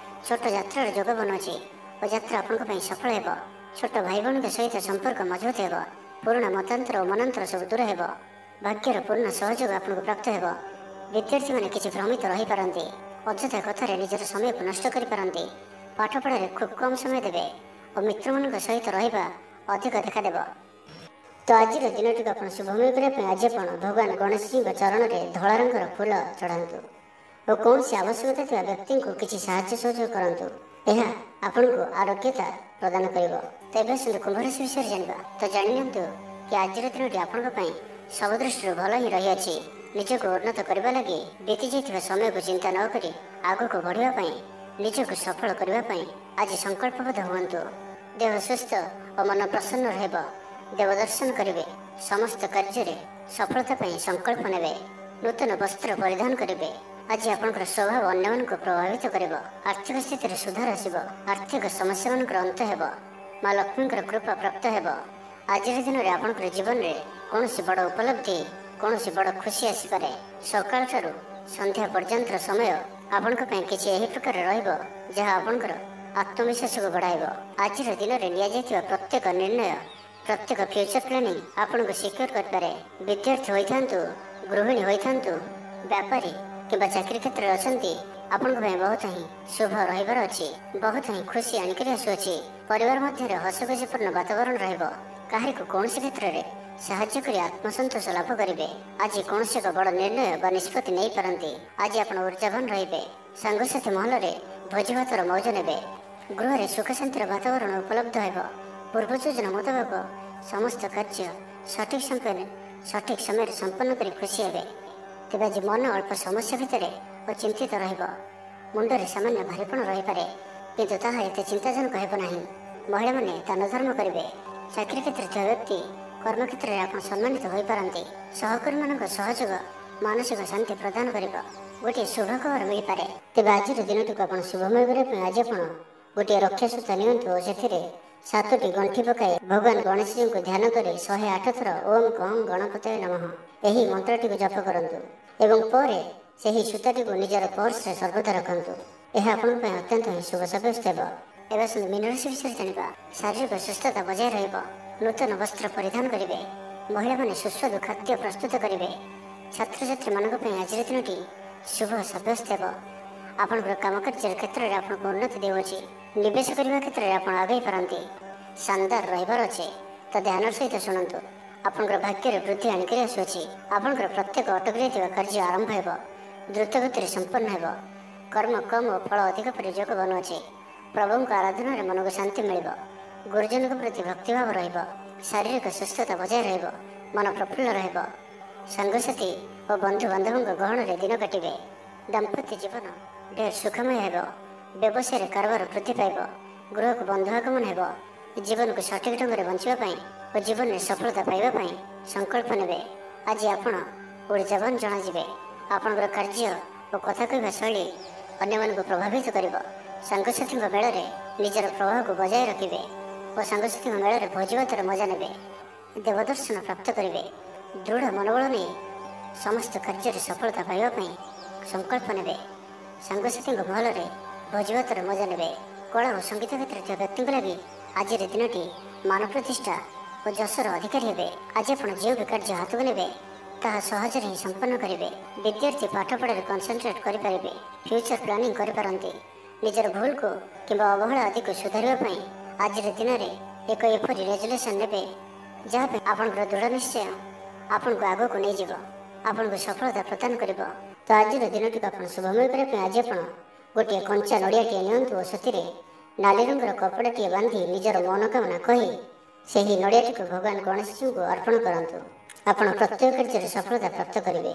ଛୋଟ ଯାତ୍ରାର ଯୋଗ ବନୁଅଛି ଓ ଯାତ୍ରା ଆପଣଙ୍କ ପାଇଁ ସଫଳ ହେବ। ଛୋଟ ଭାଇ ଭଉଣୀଙ୍କ ସହିତ ସମ୍ପର୍କ ମଜବୁତ ହେବ। ପୁରୁଣା ମତାନ୍ତର ଓ ମନାନ୍ତର ସବୁ ଦୂର ହେବ। ଭାଗ୍ୟର ପୂର୍ଣ୍ଣ ସହଯୋଗ ଆପଣଙ୍କୁ ପ୍ରାପ୍ତ ହେବ। ବିଦ୍ୟାର୍ଥୀମାନେ କିଛି ଭ୍ରମିତ ରହିପାରନ୍ତି। ଅଯଥା କଥାରେ ନିଜର ସମୟକୁ ନଷ୍ଟ କରିପାରନ୍ତି। ପାଠପଢ଼ାରେ ଖୁବ୍ କମ୍ ସମୟ ଦେବେ ଓ ମିତ୍ରମାନଙ୍କ ସହିତ ରହିବା ଅଧିକ ଦେଖାଦେବ। ତ ଆଜିର ଦିନଟିକୁ ଆପଣ ଶୁଭମୟ କରିବା ପାଇଁ ଆଜି ଆପଣ ଭଗବାନ ଗଣେଶଜୀଙ୍କ ଚରଣରେ ଧଳା ରଙ୍ଗର ଫୁଲ ଚଢ଼ାନ୍ତୁ ଓ କୌଣସି ଆବଶ୍ୟକତା ଥିବା ବ୍ୟକ୍ତିଙ୍କୁ କିଛି ସାହାଯ୍ୟ ସହଯୋଗ କରନ୍ତୁ। ଏହା ଆପଣଙ୍କୁ ଆରୋଗ୍ୟତା ପ୍ରଦାନ କରିବ। ତେବେ ଆସନ୍ତୁ କୁମ୍ଭରାଶି ବିଷୟରେ ଜାଣିବା। ତ ଜାଣିନିଅନ୍ତୁ କି ଆଜିର ଦିନଟି ଆପଣଙ୍କ ପାଇଁ ସବୁ ଦୃଷ୍ଟିରୁ ଭଲ ହିଁ ରହିଅଛି। ନିଜକୁ ଉନ୍ନତ କରିବା ଲାଗି ବିତି ଯାଇଥିବା ସମୟକୁ ଚିନ୍ତା ନ କରି ଆଗକୁ ବଢ଼ିବା ପାଇଁ, ନିଜକୁ ସଫଳ କରିବା ପାଇଁ ଆଜି ସଂକଳ୍ପବଦ୍ଧ ହୁଅନ୍ତୁ। ଦେହ ସୁସ୍ଥ ଓ ମନ ପ୍ରସନ୍ନ ରହିବ। ଦେବ ଦର୍ଶନ କରିବେ। ସମସ୍ତ କାର୍ଯ୍ୟରେ ସଫଳତା ପାଇଁ ସଂକଳ୍ପ ନେବେ। ନୂତନ ବସ୍ତ୍ର ପରିଧାନ କରିବେ। ଆଜି ଆପଣଙ୍କର ସ୍ୱଭାବ ଅନ୍ୟମାନଙ୍କୁ ପ୍ରଭାବିତ କରିବ। ଆର୍ଥିକ ସ୍ଥିତିରେ ସୁଧାର ଆସିବ। ଆର୍ଥିକ ସମସ୍ୟାମାନଙ୍କର ଅନ୍ତ ହେବ। ମା ଲକ୍ଷ୍ମୀଙ୍କର କୃପା ପ୍ରାପ୍ତ ହେବ। ଆଜିର ଦିନରେ ଆପଣଙ୍କର ଜୀବନରେ କୌଣସି ବଡ଼ ଉପଲବ୍ଧି, କୌଣସି ବଡ଼ ଖୁସି ଆସିପାରେ। ସକାଳଠାରୁ ସନ୍ଧ୍ୟା ପର୍ଯ୍ୟନ୍ତର ସମୟ ଆପଣଙ୍କ ପାଇଁ କିଛି ଏହି ପ୍ରକାର ରହିବ ଯାହା ଆପଣଙ୍କର ଆତ୍ମବିଶ୍ୱାସକୁ ବଢ଼ାଇବ। ଆଜିର ଦିନରେ ନିଆଯାଇଥିବା ପ୍ରତ୍ୟେକ ନିର୍ଣ୍ଣୟ, ପ୍ରତ୍ୟେକ ଫ୍ୟୁଚର ପ୍ଲାନିଂ ଆପଣଙ୍କୁ ସିକ୍ୟୁର କରିପାରେ। ବିଦ୍ୟାର୍ଥୀ ହୋଇଥାନ୍ତୁ, ଗୃହିଣୀ ହୋଇଥାନ୍ତୁ, ବ୍ୟାପାରୀ କିମ୍ବା ଚାକିରୀ କ୍ଷେତ୍ରରେ ଅଛନ୍ତି, ଆପଣଙ୍କ ପାଇଁ ବହୁତ ହିଁ ଶୁଭ ରହିବାର ଅଛି। ବହୁତ ହିଁ ଖୁସି ଆଣିକରି ଆସୁଅଛି। ପରିବାର ମଧ୍ୟରେ ହସଖୁସିପୂର୍ଣ୍ଣ ବାତାବରଣ ରହିବ। କାହାରିକୁ କୌଣସି କ୍ଷେତ୍ରରେ ସାହାଯ୍ୟ କରି ଆତ୍ମସନ୍ତୋଷ ଲାଭ କରିବେ। ଆଜି କୌଣସି ଏକ ବଡ଼ ନିର୍ଣ୍ଣୟ ବା ନିଷ୍ପତ୍ତି ନେଇପାରନ୍ତି। ଆଜି ଆପଣ ଉର୍ଜାବାନ ରହିବେ। ସାଙ୍ଗସାଥି ମହଲରେ ଭୋଜିଭାତର ମୌଜ ନେବେ। ଗୃହରେ ସୁଖ ଶାନ୍ତିର ବାତାବରଣ ଉପଲବ୍ଧ ହେବ। ପୂର୍ବ ଯୋଜନା ମୁତାବକ ସମସ୍ତ କାର୍ଯ୍ୟ ସଠିକ ସମୟରେ ସମ୍ପନ୍ନ କରି ଖୁସି ହେବେ। ତେବେ ଆଜି ମନ ଅଳ୍ପ ସମସ୍ୟା ଭିତରେ ଓ ଚିନ୍ତିତ ରହିବ। ମୁଣ୍ଡରେ ସାମାନ୍ୟ ଭାରିପଣ ରହିପାରେ, କିନ୍ତୁ ତାହା ଏତେ ଚିନ୍ତାଜନକ ହେବ ନାହିଁ। ମହିଳାମାନେ ଦାନ ଧର୍ମ କରିବେ। ଚାକିରୀ କ୍ଷେତ୍ରରେ ଥିବା ବ୍ୟକ୍ତି କର୍ମକ୍ଷେତ୍ରରେ ଆପଣ ସମ୍ମାନିତ ହୋଇପାରନ୍ତି। ସହକର୍ମୀମାନଙ୍କ ସହଯୋଗ ମାନସିକ ଶାନ୍ତି ପ୍ରଦାନ କରିବ। ଗୋଟିଏ ଶୁଭ ଖବର ମିଳିପାରେ। ତେବେ ଆଜିର ଦିନଟିକୁ ଆପଣ ଶୁଭମୟ କରିବା ପାଇଁ ଆଜି ଆପଣ ଗୋଟିଏ ରକ୍ଷାସୂତା ନିଅନ୍ତୁ ଓ ସେଥିରେ 7ଟି ଗଣ୍ଠି ପକାଇ ଭଗବାନ ଗଣେଶଜୀଙ୍କୁ ଧ୍ୟାନ କରି 108 ଥର ଓಂ କଂ ଗଣପତୟେ ନମଃ ଏହି ମନ୍ତ୍ରଟିକୁ ଜପ କରନ୍ତୁ ଏବଂ ପରେ ସେହି ସୂତାଟିକୁ ନିଜର ପର୍ସରେ ସର୍ବଦା ରଖନ୍ତୁ। ଏହା ଆପଣଙ୍କ ପାଇଁ ଅତ୍ୟନ୍ତ ହିଁ ଶୁଭ ସାବ୍ୟସ୍ତ ହେବ। ଏବେ ଆସନ୍ତୁ ମୀନ ରାଶି ବିଷୟରେ ଜାଣିବା। ଶାରୀରିକ ସୁସ୍ଥତା ବଜାୟ ରହିବ। ନୂତନ ବସ୍ତ୍ର ପରିଧାନ କରିବେ। ମହିଳାମାନେ ସୁସ୍ୱାଦୁ ଖାଦ୍ୟ ପ୍ରସ୍ତୁତ କରିବେ। ଛାତ୍ରଛାତ୍ରୀମାନଙ୍କ ପାଇଁ ଆଜିର ଦିନଟି ଶୁଭ ସାବ୍ୟସ୍ତ ହେବ। ଆପଣଙ୍କର କାମକାର୍ଯ୍ୟର କ୍ଷେତ୍ରରେ ଆପଣଙ୍କୁ ଉନ୍ନତି ଦେଉଅଛି। ନିବେଶ କରିବା କ୍ଷେତ୍ରରେ ଆପଣ ଆଗେଇ ପାରନ୍ତି। ଶାନଦାର ରହିବାର ଅଛି, ତ ଧ୍ୟାନର ସହିତ ଶୁଣନ୍ତୁ। ଆପଣଙ୍କର ଭାଗ୍ୟରେ ବୃଦ୍ଧି ଆଣିକରି ଆସୁଅଛି। ଆପଣଙ୍କର ପ୍ରତ୍ୟେକ ଅଟକି ରହିଥିବା କାର୍ଯ୍ୟ ଆରମ୍ଭ ହେବ। ଦ୍ରୁତ ଗତିରେ ସମ୍ପନ୍ନ ହେବ। କର୍ମ କମ୍ ଓ ଫଳ ଅଧିକ ପରି ଯୋଗ ବନୁଅଛି। ପ୍ରଭୁଙ୍କ ଆରାଧନାରେ ମନକୁ ଶାନ୍ତି ମିଳିବ। ଗୁରୁଜନଙ୍କ ପ୍ରତି ଭକ୍ତିଭାବ ରହିବ। ଶାରୀରିକ ସୁସ୍ଥତା ବଜାୟ ରହିବ। ମନ ପ୍ରଫୁଲ୍ଲ ରହିବ। ସାଙ୍ଗସାଥୀ ଓ ବନ୍ଧୁବାନ୍ଧବଙ୍କ ଗହଣରେ ଦିନ କାଟିବେ। ଦାମ୍ପତ୍ୟ ଜୀବନ ଢେର ସୁଖମୟ ହେବ। ବ୍ୟବସାୟରେ କାରବାର ବୃଦ୍ଧି ପାଇବ। ଗୃହକୁ ବନ୍ଧୁ ଆଗମନ ହେବ। ଜୀବନକୁ ସଠିକ ଢଙ୍ଗରେ ବଞ୍ଚିବା ପାଇଁ ଓ ଜୀବନରେ ସଫଳତା ପାଇବା ପାଇଁ ସଂକଳ୍ପ ନେବେ। ଆଜି ଆପଣ ଉର୍ଜାବାନ ଜଣାଯିବେ। ଆପଣଙ୍କର କାର୍ଯ୍ୟ ଓ କଥା କହିବା ଶୈଳୀ ଅନ୍ୟମାନଙ୍କୁ ପ୍ରଭାବିତ କରିବ। ସାଙ୍ଗସାଥୀଙ୍କ ମେଳରେ ନିଜର ପ୍ରଭାବକୁ ବଜାୟ ରଖିବେ ଓ ସାଙ୍ଗସାଥୀଙ୍କ ମେଳରେ ଭୋଜିଭାତର ମଜା ନେବେ। ଦେବଦର୍ଶନ ପ୍ରାପ୍ତ କରିବେ। ଦୃଢ଼ ମନୋବଳ ନେଇ ସମସ୍ତ କାର୍ଯ୍ୟରେ ସଫଳତା ପାଇବା ପାଇଁ ସଂକଳ୍ପ ନେବେ। ସାଙ୍ଗସାଥୀଙ୍କ ମହଲରେ ଭୋଜିଭାତର ମଜା ନେବେ। କଳା ଓ ସଙ୍ଗୀତ କ୍ଷେତ୍ରରେ ଥିବା ବ୍ୟକ୍ତିଙ୍କ ଲାଗି ଆଜିର ଦିନଟି ମାନ ପ୍ରତିଷ୍ଠା ଓ ଯଶର ଅଧିକାରୀ ହେବେ। ଆଜି ଆପଣ ଯେଉଁ ବି କାର୍ଯ୍ୟ ହାତକୁ ନେବେ ତାହା ସହଜରେ ହିଁ ସମ୍ପନ୍ନ କରିବେ। ବିଦ୍ୟାର୍ଥୀ ପାଠପଢ଼ାରେ କନସେନଟ୍ରେଟ୍ କରିପାରିବେ। ଫ୍ୟୁଚର ପ୍ଲାନିଂ କରିପାରନ୍ତି। ନିଜର ଭୁଲକୁ କିମ୍ବା ଅବହେଳା ଆଦିକୁ ସୁଧାରିବା ପାଇଁ ଆଜିର ଦିନରେ ଏକ ଏପରି ରେଜୁଲେସନ୍ ନେବେ ଯାହା ପାଇଁ ଆପଣଙ୍କର ଦୃଢ଼ ନିଶ୍ଚୟ ଆପଣଙ୍କୁ ଆଗକୁ ନେଇଯିବ, ଆପଣଙ୍କୁ ସଫଳତା ପ୍ରଦାନ କରିବ। ତ ଆଜିର ଦିନଟିକୁ ଆପଣ ଶୁଭମୟ କରିବା ପାଇଁ ଆଜି ଆପଣ ଗୋଟିଏ କଞ୍ଚା ନଡ଼ିଆଟିଏ ନିଅନ୍ତୁ ଓ ସେଥିରେ ନାଲି ରଙ୍ଗର କପଡ଼ାଟିଏ ବାନ୍ଧି ନିଜର ମନୋକାମନା କହି ସେହି ନଡ଼ିଆଟିକୁ ଭଗବାନ ଗଣେଶଜୀଙ୍କୁ ଅର୍ପଣ କରନ୍ତୁ। ଆପଣ ପ୍ରତ୍ୟେକ କାର୍ଯ୍ୟରେ ସଫଳତା ପ୍ରାପ୍ତ କରିବେ।